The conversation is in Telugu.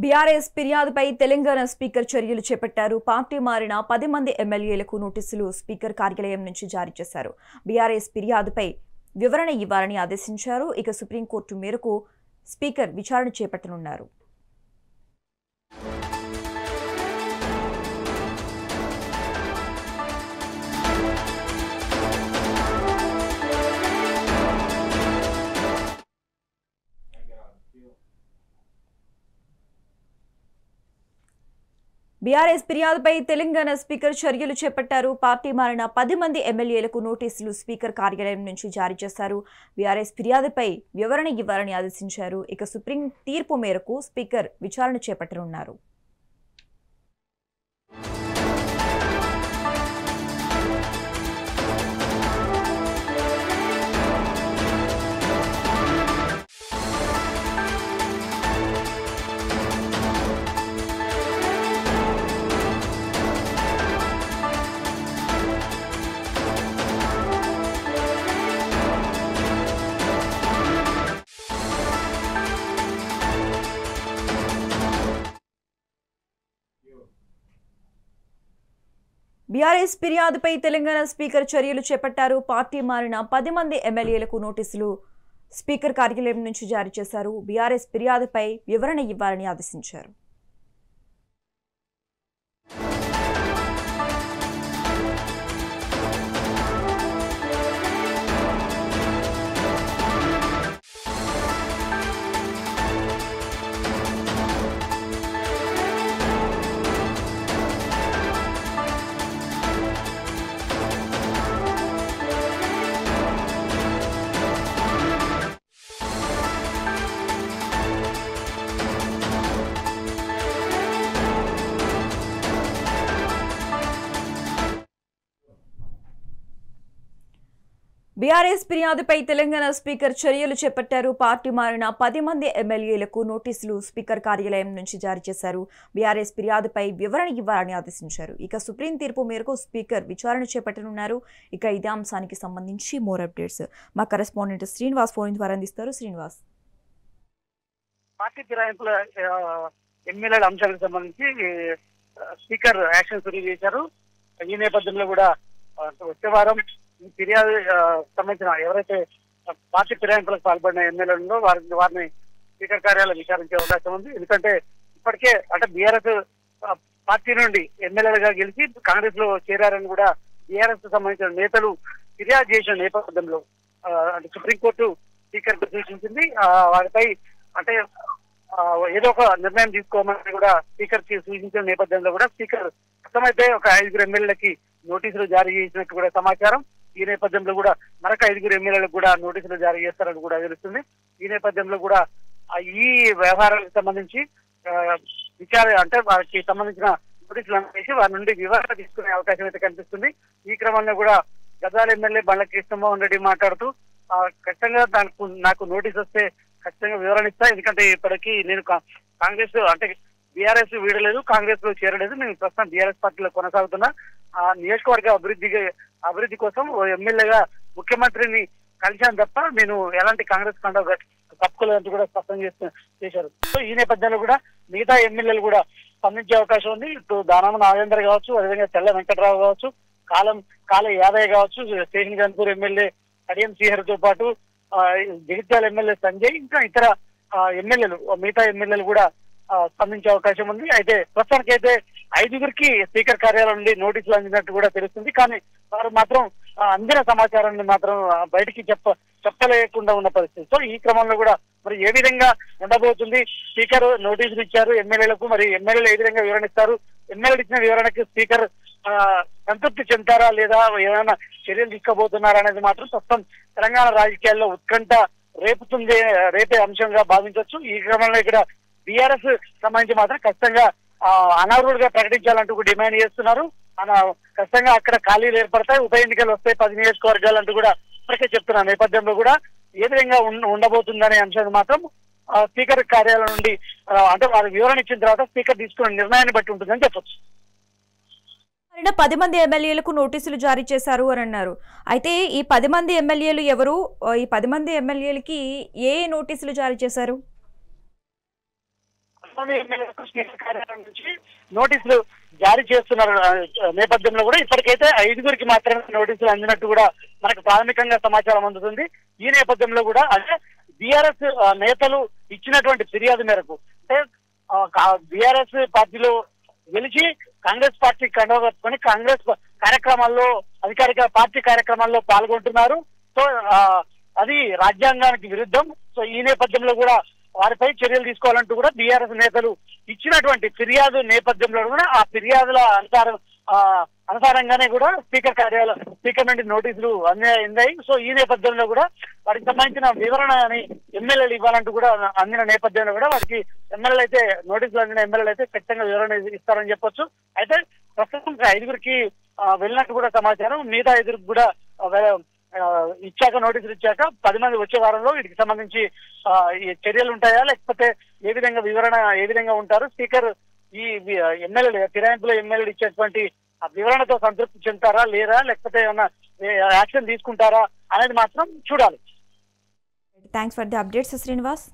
బీఆర్ఎస్ ఫిర్యాదుపై తెలంగాణ స్పీకర్ చర్యలు చేపట్టారు. పార్టీ మారిన 10 మంది ఎమ్మెల్యేలకు నోటీసులు స్పీకర్ కార్యాలయం నుంచి జారీ చేశారు. బీఆర్ఎస్ ఫిర్యాదుపై వివరణ ఇవ్వాలని ఆదేశించారు. ఇక సుప్రీంకోర్టు మేరకు స్పీకర్ విచారణ చేపట్టనున్నారు. బీఆర్ఎస్ ఫిర్యాదుపై తెలంగాణ స్పీకర్ చర్యలు చేపట్టారు. పార్టీ మారిన 10 మంది ఎమ్మెల్యేలకు నోటీసులు స్పీకర్ కార్యాలయం నుంచి జారీ చేశారు. బీఆర్ఎస్ ఫిర్యాదుపై వివరణ ఇవ్వాలని ఆదేశించారు. ఇక సుప్రీం తీర్పు మేరకు స్పీకర్ విచారణ చేపట్టనున్నారు. బీఆర్ఎస్ ఫిర్యాదుపై తెలంగాణ స్పీకర్ చర్యలు చేపట్టారు. పార్టీ మారిన 10 మంది ఎమ్మెల్యేలకు నోటీసులు స్పీకర్ కార్యాలయం నుంచి జారీ చేశారు. బీఆర్ఎస్ ఫిర్యాదుపై వివరణ ఇవ్వాలని ఆదేశించారు. బీఆర్ఎస్ ఫిర్యాదుపై తెలంగాణ స్పీకర్ చర్యలు చేపట్టారు. పార్టీ మారిన 10 మంది ఎమ్మెల్యేలకు నోటీసులు స్పీకర్ కార్యాలయం నుంచి జారీ చేశారు. బీఆర్ఎస్ ఫిర్యాదుపై వివరణ ఇవ్వాలని ఆదేశించారు. ఇక సుప్రీం తీర్పు మేరకు స్పీకర్ విచారణ చేపట్టనున్నారు. ఇక ఇదే అంశానికి సంబంధించి మోర్ అప్డేట్స్ మా కరెస్పాండెంట్ శ్రీనివాస్ ఫోన్ ద్వారా అందిస్తారు. శ్రీనివాస్, పార్టీ ఫిరాయింపుల ఎమ్మెల్యేల అంశాలకు సంబంధించి స్పీకర్ యాక్షన్ రిలీజ్ చేశారు. ఈ నేపథ్యంలో కూడా వచ్చే వారం ఫిర్యాదు సంబంధించిన ఎవరైతే పార్టీ ఫిరాయింపులకు పాల్పడిన ఎమ్మెల్యేలలో వారిని స్పీకర్ కార్యాలయం విచారించే అవకాశం ఉంది. ఎందుకంటే ఇప్పటికే అంటే బీఆర్ఎస్ పార్టీ నుండి ఎమ్మెల్యేలుగా గెలిచి కాంగ్రెస్ లో చేరారని కూడా బీఆర్ఎస్ సంబంధించిన నేతలు ఫిర్యాదు చేసిన నేపథ్యంలో అంటే సుప్రీంకోర్టు స్పీకర్ సూచించింది. వారిపై అంటే ఏదో ఒక నిర్ణయం తీసుకోమని కూడా స్పీకర్ సూచించిన నేపథ్యంలో కూడా స్పీకర్ మొత్తమైతే ఒక 5 ఎమ్మెల్యేలకి నోటీసులు జారీ చేసినట్టు కూడా సమాచారం. ఈ నేపథ్యంలో కూడా మరొక 5 ఎమ్మెల్యేలకు కూడా నోటీసులు జారీ చేస్తారని కూడా తెలుస్తుంది. ఈ నేపథ్యంలో కూడా ఈ వ్యవహారాలకు సంబంధించి అంటే వారికి సంబంధించిన నోటీసులు వేసి వారి నుండి వివరణ తీసుకునే అవకాశం అయితే కనిపిస్తుంది. ఈ క్రమంలో కూడా గద్వాల ఎమ్మెల్యే బండ్ల కృష్ణమోహన్ రెడ్డి మాట్లాడుతూ ఖచ్చితంగా నాకు నోటీస్ వస్తే ఖచ్చితంగా వివరణ ఇస్తా. ఎందుకంటే ఇప్పటికీ నేను కాంగ్రెస్ అంటే బీఆర్ఎస్ వీడలేదు, కాంగ్రెస్ లో చేరలేదు. నేను ప్రస్తుతం బీఆర్ఎస్ పార్టీలో కొనసాగుతున్నా. ఆ నియోజకవర్గ అభివృద్ధి కోసం ఎమ్మెల్యేగా ముఖ్యమంత్రిని కలిశాను తప్ప నేను ఎలాంటి కాంగ్రెస్ కండ తప్పుకోలేదంటూ కూడా స్పష్టం చేశారు. సో ఈ నేపథ్యంలో కూడా మిగతా ఎమ్మెల్యేలు కూడా స్పందించే అవకాశం ఉంది. ఇటు దానమ నాగేంద్ర కావచ్చు, అదేవిధంగా తెల్ల వెంకటరావు కావచ్చు, కాళ యాదయ్య కావచ్చు, స్టేషన్ గన్పూర్ ఎమ్మెల్యే కడియం శ్రీహర్ తో పాటు జగిత్యాల ఎమ్మెల్యే సంజయ్, ఇంకా ఇతర ఎమ్మెల్యేలు మిగతా ఎమ్మెల్యేలు కూడా స్పందించే అవకాశం ఉంది. అయితే ప్రస్తుతానికైతే 5 స్పీకర్ కార్యాలయం నుండి నోటీసులు అందినట్టు కూడా తెలుస్తుంది. కానీ వారు మాత్రం అందిన సమాచారాన్ని మాత్రం బయటికి చెప్పలేకుండా ఉన్న పరిస్థితి. సో ఈ క్రమంలో కూడా మరి ఏ విధంగా ఉండబోతుంది? స్పీకర్ నోటీసులు ఇచ్చారు ఎమ్మెల్యేలకు, మరి ఎమ్మెల్యేలు ఏ విధంగా వివరణ ఇస్తారు? ఎమ్మెల్యేలు ఇచ్చిన వివరణకి స్పీకర్ సంతృప్తి చెందారా లేదా ఏమైనా చర్యలు తీసుకోబోతున్నారా అనేది మాత్రం ప్రస్తుతం తెలంగాణ రాజకీయాల్లో ఉత్కంఠ రేపే అంశంగా భావించవచ్చు. ఈ క్రమంలో ఇక్కడ బీఆర్ఎస్ సంబంధించి మాత్రం ఖచ్చితంగా అనర్హులుగా ప్రకటించాలంటూ డిమాండ్ చేస్తున్నారు. ఖచ్చితంగా అక్కడ ఖాళీలు ఏర్పడతాయి, ఉప ఎన్నికలు వస్తాయి 10 నియోజకవర్గాలు అంటూ కూడా ఇప్పటికే చెప్తున్న నేపథ్యంలో కూడా ఏ విధంగా ఉండబోతుందనే అంశాన్ని మాత్రం స్పీకర్ కార్యాలయం నుండి అంటే వారు వివరణ ఇచ్చిన తర్వాత స్పీకర్ తీసుకున్న నిర్ణయాన్ని బట్టి ఉంటుందని చెప్పొచ్చు. 10 మంది ఎమ్మెల్యేలకు నోటీసులు జారీ చేశారు అని అన్నారు. అయితే ఈ 10 మంది ఎమ్మెల్యేలు ఎవరు? ఈ 10 మంది ఎమ్మెల్యేలకి ఏ నోటీసులు జారీ చేశారు? కొంతమంది ఎమ్మెల్యేలకు స్పీకర్ కార్యాలయం నుంచి నోటీసులు జారీ చేస్తున్నారు నేపథ్యంలో కూడా ఇప్పటికైతే 5గురికి మాత్రమే నోటీసులు అందినట్టు కూడా మనకు ప్రాథమికంగా సమాచారం అందుతుంది. ఈ నేపథ్యంలో కూడా అంటే బీఆర్ఎస్ నేతలు ఇచ్చినటువంటి ఫిర్యాదు మేరకు అంటే బీఆర్ఎస్ పార్టీలో గెలిచి కాంగ్రెస్ పార్టీ కండువా కట్టుకొని కాంగ్రెస్ కార్యక్రమాల్లో అధికారిక పార్టీ కార్యక్రమాల్లో పాల్గొంటున్నారు. సో అది రాజ్యాంగానికి విరుద్ధం. సో ఈ నేపథ్యంలో కూడా వారిపై చర్యలు తీసుకోవాలంటూ కూడా బీఆర్ఎస్ నేతలు ఇచ్చినటువంటి ఫిర్యాదు నేపథ్యంలో కూడా ఆ ఫిర్యాదుల అనుసారంగానే కూడా స్పీకర్ నుండి నోటీసులు అందాయి. సో ఈ నేపథ్యంలో కూడా వాటికి సంబంధించిన వివరణ అని ఎమ్మెల్యేలు ఇవ్వాలంటూ కూడా అందిన నేపథ్యంలో కూడా వారికి ఎమ్మెల్యేలు అయితే నోటీసులు అందిన ఎమ్మెల్యేలు అయితే ఖచ్చితంగా వివరణ ఇస్తారని చెప్పొచ్చు. అయితే ప్రస్తుతం 5గురికి వెళ్ళినట్టు కూడా సమాచారం. మిగతా 5గురికి కూడా ఇచ్చాక నోటీసులు ఇచ్చాక 10 మంది వచ్చే వారంలో వీటికి సంబంధించి చర్యలు ఉంటాయా లేకపోతే ఏ విధంగా ఉంటారు స్పీకర్ ఈ ఎమ్మెల్యేలు ఫిరాయింపులో ఎమ్మెల్యేలు ఇచ్చేటువంటి ఆ వివరణతో సంతృప్తి చెందుతారా లేరా లేకపోతే ఏమన్నా యాక్షన్ తీసుకుంటారా అనేది మాత్రం చూడాలి. Thanks for the updates Srinivas.